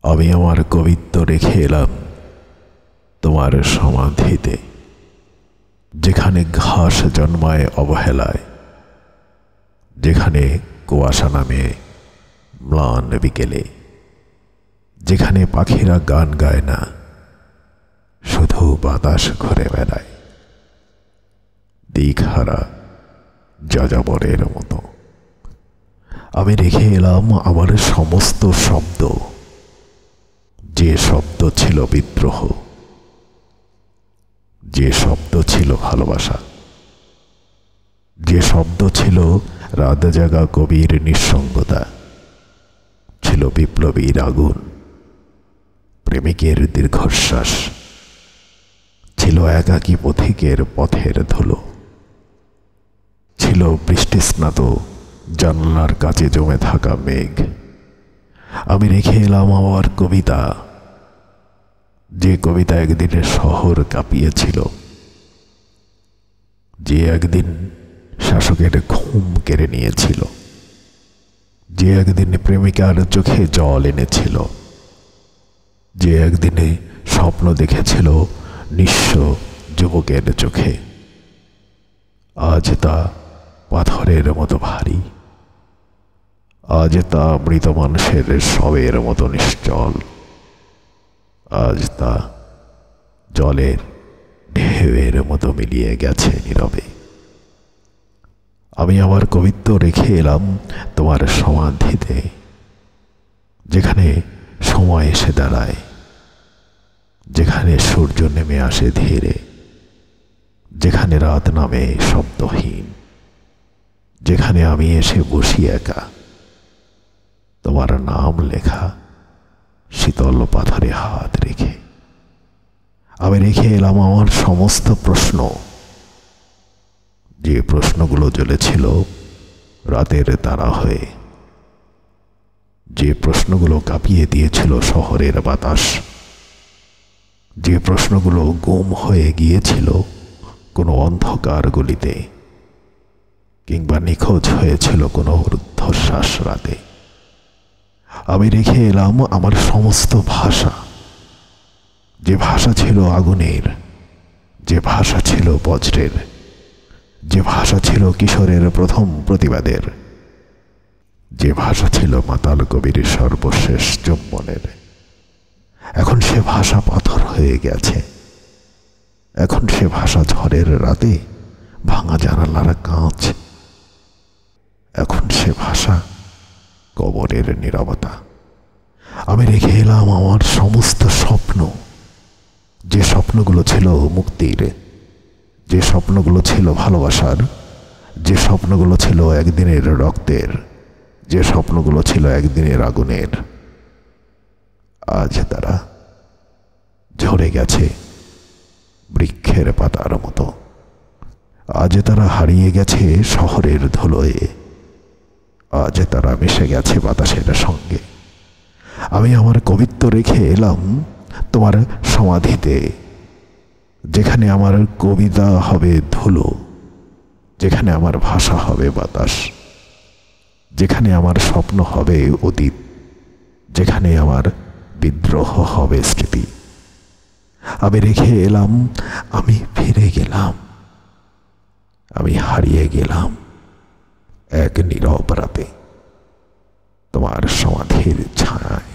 আমি আমার কবিত্ব রেখে এলাম তোমার সমাধিতে, যেখানে ঘাস জন্মায় অবহেলায়, যেখানে কুয়াশা নামে ম্লান বিকেলে, যেখানে পাখিরা গান গায় না, শুধু বাতাস ঘুরে বেড়ায় দিকহারা যাযাবরের মতো। আমি রেখে এলাম আমার সমস্ত শব্দ, যে শব্দ ছিল বিদ্রোহ, যে শব্দ ছিল ভালোবাসা, যে শব্দ ছিল রাত জাগা কবির নিঃসঙ্গতা, ছিল বিপ্লবীর আগুন, প্রেমিকের দীর্ঘশ্বাস, ছিল একাকী পথিকের পথের ধুলো, ছিল বৃষ্টিস্নাত জানলার কাছে জমে থাকা মেঘ। আমি রেখে এলাম আমার কবিতা, যে কবিতা একদিনের শহর কাঁপিয়েছিল, যে একদিন শাসকের ঘুম কেড়ে নিয়েছিল, যে একদিন প্রেমিকার চোখে জল এনেছিল, যে একদিনে স্বপ্ন দেখেছিল নিঃস্ব যুবকের চোখে। আজ তা পাথরের মতো ভারী, আজ তা মৃত মানুষের শবের মতো নিশ্চল, আজ তা জলের ঢেউয়ের মতো মিলিয়ে গেছে নীরবে। আমি আমার কবিত্ব রেখে এলাম তোমার সমাধিতে, যেখানে সময় এসে দাঁড়ায়, যেখানে সূর্য নেমে আসে ধীরে, যেখানে রাত নামে শব্দহীন, যেখানে আমি এসে বসি একা, তোমার নাম লেখা শীতল পাথরে হাত রেখে। আমি রেখে এলাম আমার সমস্ত প্রশ্ন, যে প্রশ্নগুলো জ্বলেছিল রাতের তারা হয়ে, যে প্রশ্নগুলো কাঁপিয়ে দিয়েছিল শহরের বাতাস, যে প্রশ্নগুলো গুম হয়ে গিয়েছিল কোনো অন্ধকার গলিতে, কিংবা নিখোঁজ হয়েছিল কোনো রুদ্ধশ্বাস রাতে। আমি রেখে এলাম আমার সমস্ত ভাষা, যে ভাষা ছিল আগুনের, যে ভাষা ছিল বজ্রের, যে ভাষা ছিল কিশোরের প্রথম প্রতিবাদের, যে ভাষা ছিল মাতাল কবির সর্বশেষ চুম্বনের। এখন সে ভাষা পাথর হয়ে গেছে, এখন সে ভাষা ঝড়ের রাতে ভাঙা জানালার কাঁচ, এখন সে ভাষা কবরের নীরবতা। আমি রেখে এলাম আমার সমস্ত স্বপ্ন, যে স্বপ্নগুলো ছিল মুক্তির, যে স্বপ্নগুলো ছিল ভালোবাসার, যে স্বপ্নগুলো ছিল একদিনের রক্তের, যে স্বপ্নগুলো ছিল একদিনের আগুনের। আজ তারা ঝরে গেছে বৃক্ষের পাতার মতো, আজ তারা হারিয়ে গেছে শহরের ধুলোয়, আজ তারা মিশে গেছে বাতাসের সঙ্গে। আমি আমার কবিত্ব রেখে এলাম তোমার সমাধিতে, যেখানে আমার কবিতা হবে ধুলো, যেখানে আমার ভাষা হবে বাতাস, যেখানে আমার স্বপ্ন হবে অতীত, যেখানে আমার বিদ্রোহ হবে স্মৃতি। আমি রেখে এলাম, আমি ফিরে গেলাম, আমি হারিয়ে গেলাম এক নীরব রাতে তোমার সমাধির ছায়ায়।